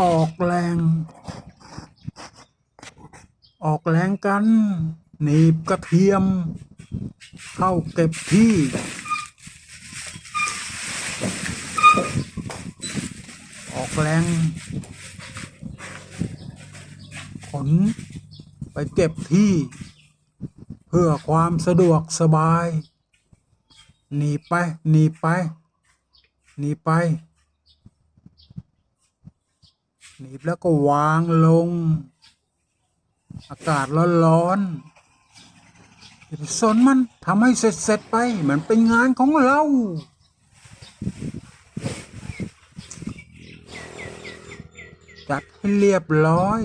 ออกแรงออกแรงกันหนีบกระเทียมเข้าเก็บที่ออกแรงขนไปเก็บที่เพื่อความสะดวกสบายหนีไปหนีไปหนีไปหนีบแล้วก็วางลงอากาศร้อนๆอย่าไปสนมันทำให้เสร็จไปมันเป็นงานของเราจัดให้เรียบร้อย